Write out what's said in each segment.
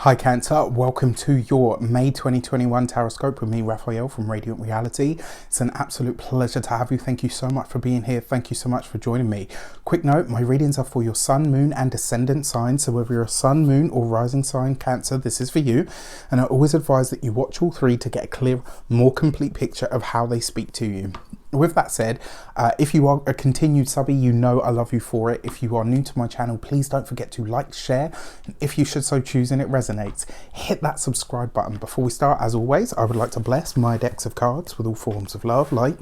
Hi Cancer, welcome to your May 2021 Taroscope with me, Raphael from Reydiant Reality. It's an absolute pleasure to have you. Thank you so much for being here. Thank you so much for joining me. Quick note, my readings are for your sun, moon and ascendant signs. So whether you're a sun, moon or rising sign Cancer, this is for you. And I always advise that you watch all three to get a clear, more complete picture of how they speak to you. With that said, if you are a continued subby, you know I love you for it. If you are new to my channel, please don't forget to like, share, and if you should so choose and it resonates, hit that subscribe button. Before we start, as always, I would like to bless my decks of cards with all forms of love, light,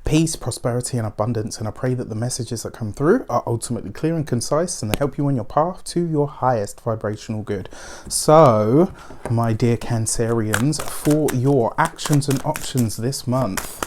peace, prosperity and abundance, and I pray that the messages that come through are ultimately clear and concise and they help you on your path to your highest vibrational good. So, my dear Cancerians, for your actions and options this month,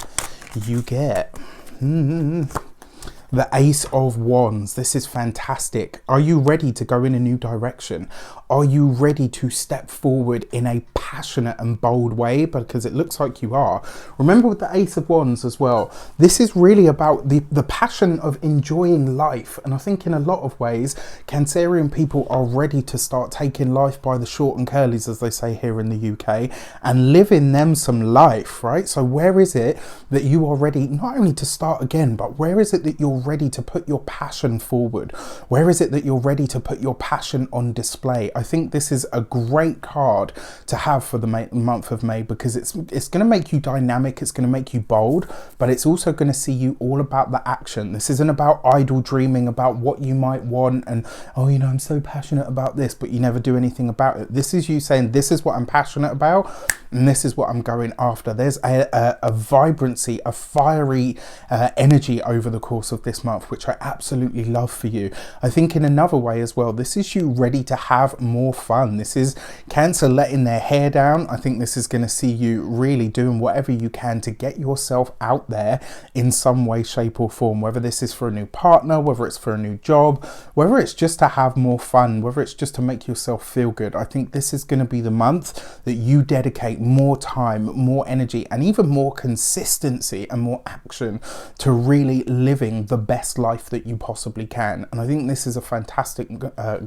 you get the Ace of Wands. This is fantastic. Are you ready to go in a new direction? Are you ready to step forward in a passionate and bold way? Because it looks like you are. Remember with the Ace of Wands as well, this is really about the passion of enjoying life. And I think in a lot of ways, Cancerian people are ready to start taking life by the short and curlies, as they say here in the UK, and living them some life, right? So where is it that you are ready not only to start again, but where is it that you're ready to put your passion forward? Where is it that you're ready to put your passion on display? I think this is a great card to have for the month of May, because it's going to make you dynamic, it's going to make you bold, but it's also going to see you all about the action. This isn't about idle dreaming about what you might want and, oh, you know, I'm so passionate about this, but you never do anything about it. This is you saying, this is what I'm passionate about and this is what I'm going after. There's a vibrancy, a fiery energy over the course of this month, which I absolutely love for you. I think in another way as well, this is you ready to have more fun. This is Cancer letting their hair down. I think this is going to see you really doing whatever you can to get yourself out there in some way, shape or form, whether this is for a new partner, whether it's for a new job, whether it's just to have more fun, whether it's just to make yourself feel good. I think this is going to be the month that you dedicate more time, more energy and even more consistency and more action to really living the best life that you possibly can. And I think this is a fantastic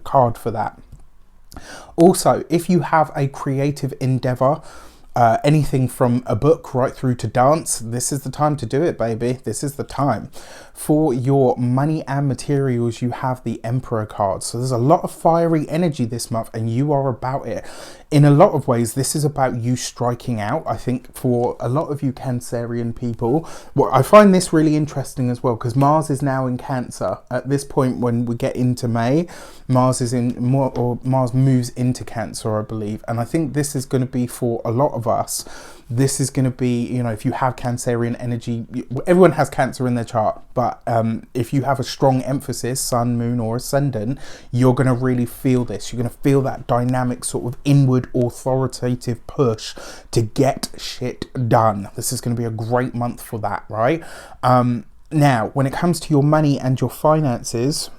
card for that. Also, if you have a creative endeavor, anything from a book right through to dance, this is the time to do it, baby. This is the time. For your money and materials, you have the Emperor card. So there's a lot of fiery energy this month and you are about it. In a lot of ways, this is about you striking out. I think for a lot of you Cancerian people, well, I find this really interesting as well, because Mars is now in Cancer. At this point, when we get into May, Mars is in more, or Mars moves into Cancer, I believe. And I think this is going to be for a lot of us. This is going to be, you know, if you have Cancerian energy, everyone has Cancer in their chart, but if you have a strong emphasis, sun, moon or ascendant, you're going to really feel this. You're going to feel that dynamic sort of inward authoritative push to get shit done. This is going to be a great month for that, right? Now, when it comes to your money and your finances,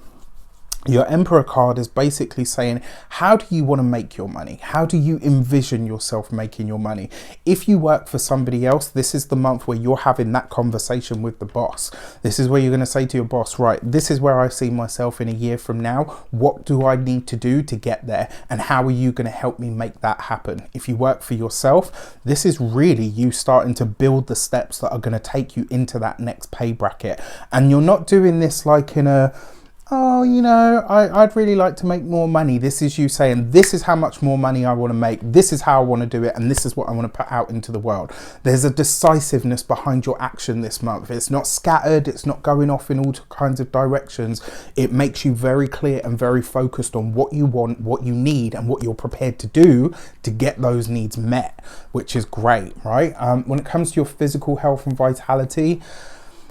your Emperor card is basically saying, how do you want to make your money? How do you envision yourself making your money? If you work for somebody else, this is the month where you're having that conversation with the boss. This is where you're going to say to your boss, right, this is where I see myself in a year from now. What do I need to do to get there? And how are you going to help me make that happen? If you work for yourself, this is really you starting to build the steps that are going to take you into that next pay bracket. And you're not doing this like in a, oh, you know, I'd really like to make more money. This is you saying, this is how much more money I want to make. This is how I want to do it. And this is what I want to put out into the world. There's a decisiveness behind your action this month. It's not scattered. It's not going off in all kinds of directions. It makes you very clear and very focused on what you want, what you need, and what you're prepared to do to get those needs met, which is great, right? When it comes to your physical health and vitality,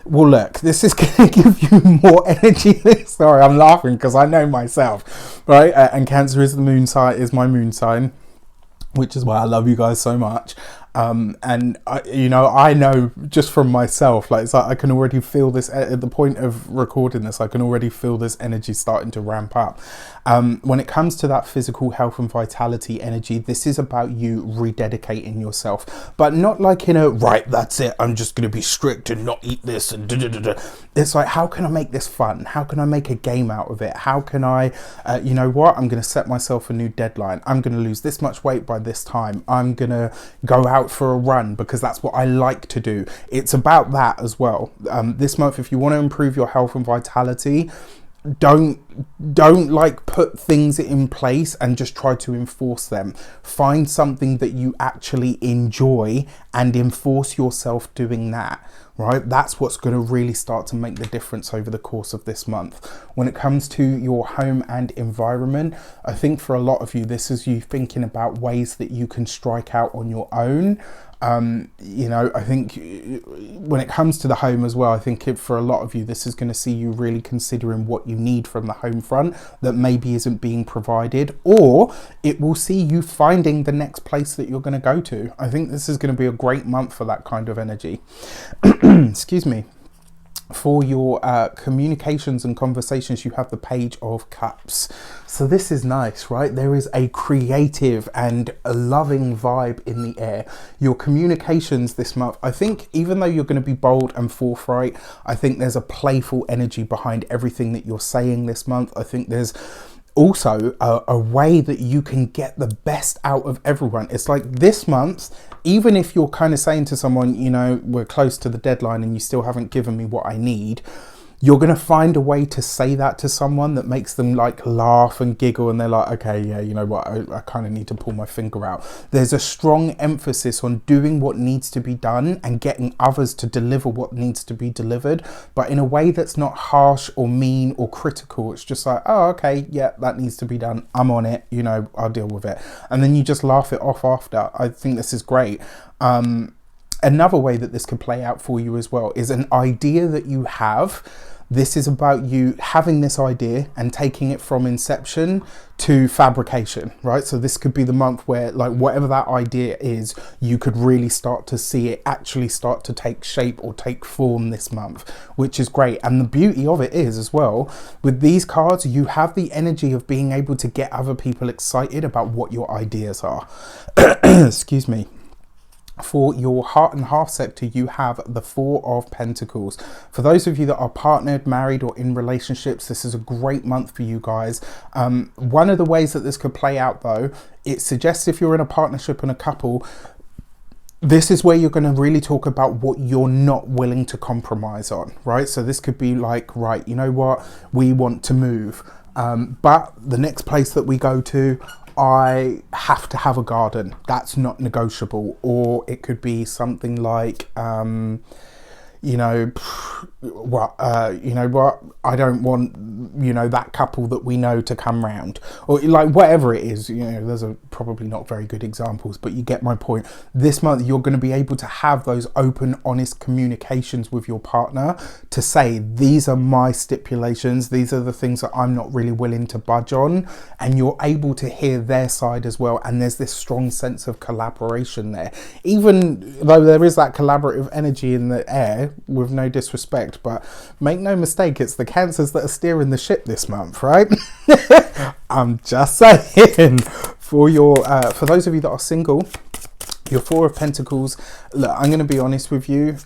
well, look, this is going to give you more energy. Sorry, I'm laughing because I know myself, right? And Cancer is the moon sign, is my moon sign, which is why I love you guys so much. And I know just from myself, like, it's like I can already feel this at the point of recording this. I can already feel this energy starting to ramp up. When it comes to that physical health and vitality energy, this is about you rededicating yourself, but not like in a, right, that's it, I'm just going to be strict and not eat this and It's like, how can I make this fun? How can I make a game out of it? How can I, you know what, I'm going to set myself a new deadline. I'm going to lose this much weight by this time. I'm going to go out for a run because that's what I like to do. It's about that as well. This month, if you want to improve your health and vitality, don't like put things in place and just try to enforce them. Find something that you actually enjoy and enforce yourself doing that, right? That's what's going to really start to make the difference over the course of this month. When it comes to your home and environment, I think for a lot of you, this is you thinking about ways that you can strike out on your own. I think when it comes to the home as well, I think for a lot of you, this is going to see you really considering what you need from the home front that maybe isn't being provided, or it will see you finding the next place that you're going to go to. I think this is going to be a great month for that kind of energy. Excuse me. For your communications and conversations, you have the Page of Cups. So this is nice, right? There is a creative and a loving vibe in the air. Your communications this month, I think, even though you're going to be bold and forthright, I think there's a playful energy behind everything that you're saying this month. I think there's also a way that you can get the best out of everyone. It's like this month, even if you're kind of saying to someone, you know, we're close to the deadline and you still haven't given me what I need, you're going to find a way to say that to someone that makes them like laugh and giggle, and they're like, okay, yeah, you know what, I kind of need to pull my finger out. There's a strong emphasis on doing what needs to be done and getting others to deliver what needs to be delivered, but in a way that's not harsh or mean or critical. It's just like, oh, okay, yeah, that needs to be done. I'm on it, you know, I'll deal with it. And then you just laugh it off after. I think this is great. Another way that this could play out for you as well is an idea that you have. This is about you having this idea and taking it from inception to fabrication, right? So this could be the month where, like, whatever that idea is, you could really start to see it actually start to take shape or take form this month, which is great. And the beauty of it is as well, with these cards, you have the energy of being able to get other people excited about what your ideas are. Excuse me. For your heart and half sector, you have the Four of Pentacles. For those of you that are partnered, married, or in relationships, this is a great month for you guys. One of the ways that this could play out, though, it suggests if you're in a partnership and a couple, this is where you're going to really talk about what you're not willing to compromise on, right? So this could be like, right, you know what, we want to move, but the next place that we go to, I have to have a garden. That's not negotiable. Or it could be something like, you know what, I don't want, you know, that couple that we know to come round, or like whatever it is. You know, there's probably not very good examples, but you get my point. This month you're going to be able to have those open, honest communications with your partner to say, these are my stipulations, these are the things that I'm not really willing to budge on, and you're able to hear their side as well. And there's this strong sense of collaboration there, even though there is that collaborative energy in the air, with no disrespect, but make no mistake, it's the Cancers that are steering the ship this month, right? I'm just saying. For those of you that are single, your Four of Pentacles, look, I'm going to be honest with you.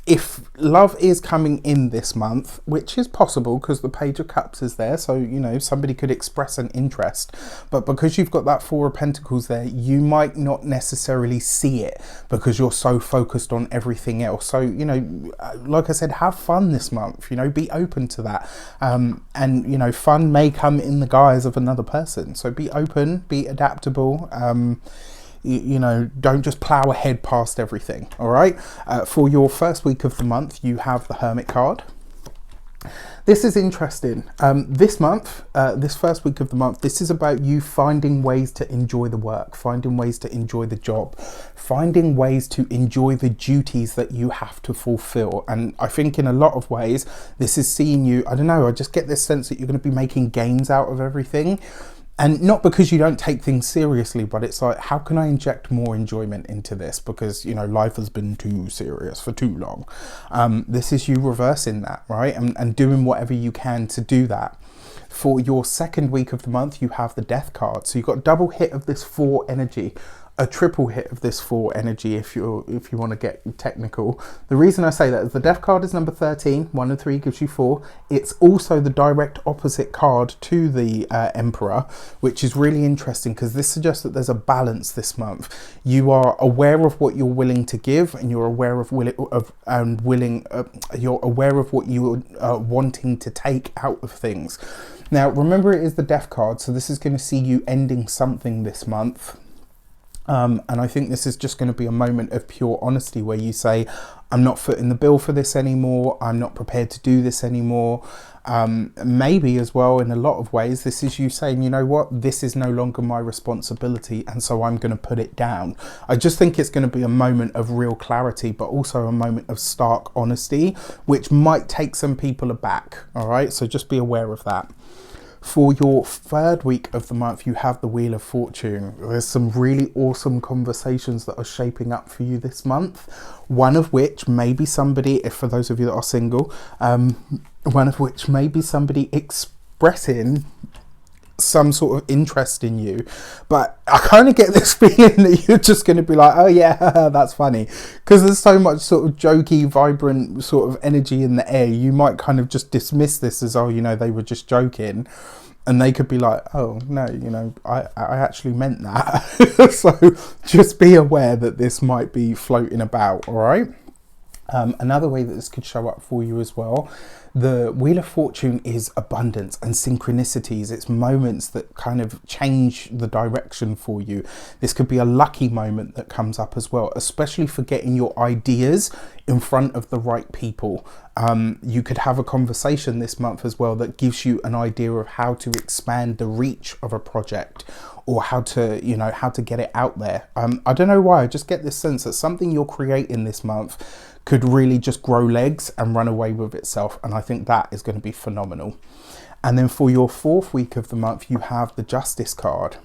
If love is coming in this month, which is possible because the Page of Cups is there, so, you know, somebody could express an interest, but because you've got that Four of Pentacles there, you might not necessarily see it because you're so focused on everything else. So, you know, like I said, have fun this month, you know, be open to that. And, you know, fun may come in the guise of another person. So be open, be adaptable. You know, don't just plow ahead past everything. All right. For your first week of the month, you have the Hermit card. This is interesting. This month, this first week of the month, this is about you finding ways to enjoy the work, finding ways to enjoy the job, finding ways to enjoy the duties that you have to fulfill. And I think in a lot of ways, this is seeing you, I don't know, I just get this sense that you're going to be making gains out of everything. And not because you don't take things seriously, but it's like, how can I inject more enjoyment into this? Because, you know, life has been too serious for too long. This is you reversing that, right? And doing whatever you can to do that. For your second week of the month, you have the Death card. So you've got a double hit of this 4 energy, a triple hit of this 4 energy if you want to get technical. The reason I say that is the Death card is number 13. 1 and 3 gives you 4. It's also the direct opposite card to the Emperor, which is really interesting because this suggests that there's a balance this month. You are aware of what you're willing to give, and you're aware of you're aware of what you are wanting to take out of things. Now, remember, it is the Death card, so this is going to see you ending something this month. And I think this is just going to be a moment of pure honesty where you say, I'm not footing the bill for this anymore. I'm not prepared to do this anymore. Maybe as well, in a lot of ways, this is you saying, you know what, this is no longer my responsibility, and so I'm going to put it down. I just think it's going to be a moment of real clarity, but also a moment of stark honesty, which might take some people aback. All right, so just be aware of that. For your third week of the month, you have the Wheel of Fortune. There's some really awesome conversations that are shaping up for you this month. One of which may be somebody, if for those of you that are single, one of which may be somebody expressing some sort of interest in you. But I kind of get this feeling that you're just going to be like, oh yeah, that's funny. Because there's so much sort of jokey, vibrant sort of energy in the air. You might kind of just dismiss this as, oh, you know, they were just joking. And they could be like, oh, no, you know, I actually meant that. So just be aware that this might be floating about, all right? Another way that this could show up for you as well, the Wheel of Fortune is abundance and synchronicities. It's moments that kind of change the direction for you. This could be a lucky moment that comes up as well, especially for getting your ideas in front of the right people. You could have a conversation this month as well that gives you an idea of how to expand the reach of a project, or how to, you know, how to get it out there. I don't know why, I just get this sense that something you're creating this month could really just grow legs and run away with itself. And I think that is going to be phenomenal. And then for your fourth week of the month, you have the Justice card.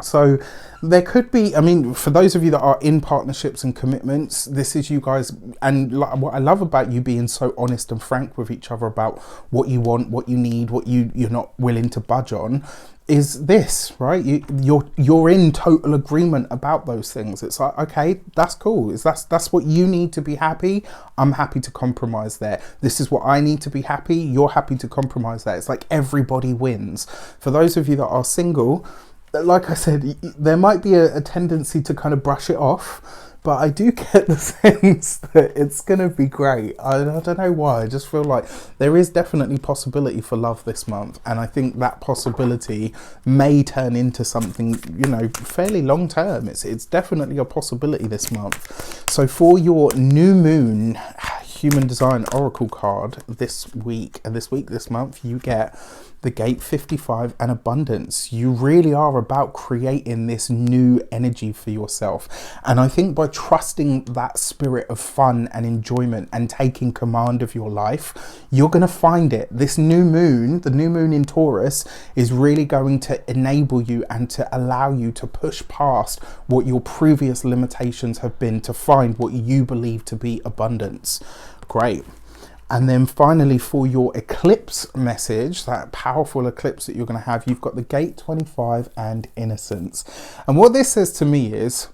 So there could be, I mean, for those of you that are in partnerships and commitments, this is you guys. And what I love about you being so honest and frank with each other about what you want, what you need, what you're not willing to budge on, is this, right? You're in total agreement about those things. It's like, okay, that's cool. That's what you need to be happy. I'm happy to compromise there. This is what I need to be happy. You're happy to compromise there. It's like everybody wins. For those of you that are single, like I said, there might be a tendency to kind of brush it off, but I do get the sense that it's going to be great. I don't know why. I just feel like there is definitely possibility for love this month. And I think that possibility may turn into something, you know, fairly long term. It's definitely a possibility this month. So for your new moon human design oracle card this month, you get the Gate 55 and abundance. You really are about creating this new energy for yourself. And I think by trusting that spirit of fun and enjoyment and taking command of your life, you're going to find it. This new moon, the new moon in Taurus, is really going to enable you and to allow you to push past what your previous limitations have been to find what you believe to be abundance. Great. And then finally, for your eclipse message, that powerful eclipse that you're going to have, you've got the Gate 25 and innocence. And what this says to me is,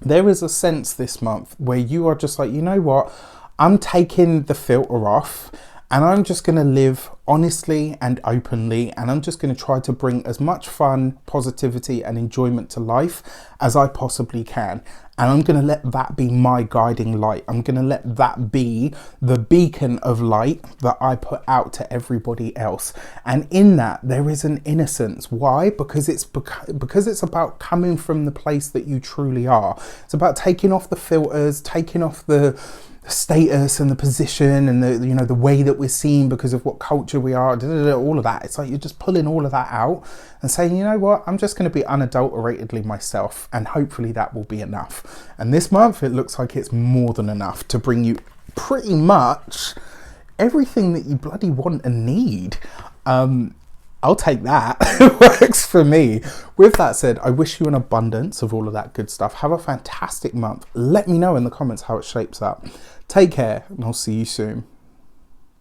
there is a sense this month where you are just like, you know what, I'm taking the filter off and I'm just going to live honestly and openly, and I'm just going to try to bring as much fun, positivity and enjoyment to life as I possibly can. And I'm going to let that be my guiding light. I'm going to let that be the beacon of light that I put out to everybody else. And in that, there is an innocence. Why? Because it's about coming from the place that you truly are. It's about taking off the filters, taking off the status and the position and the, you know, the way that we're seen because of what culture we are, all of that. It's like you're just pulling all of that out and saying, you know what, I'm just going to be unadulteratedly myself, and hopefully that will be enough. And this month it looks like it's more than enough to bring you pretty much everything that you bloody want and need. I'll take that. It works for me. With that said, I wish you an abundance of all of that good stuff. Have a fantastic month. Let me know in the comments how it shapes up. Take care, and I'll see you soon.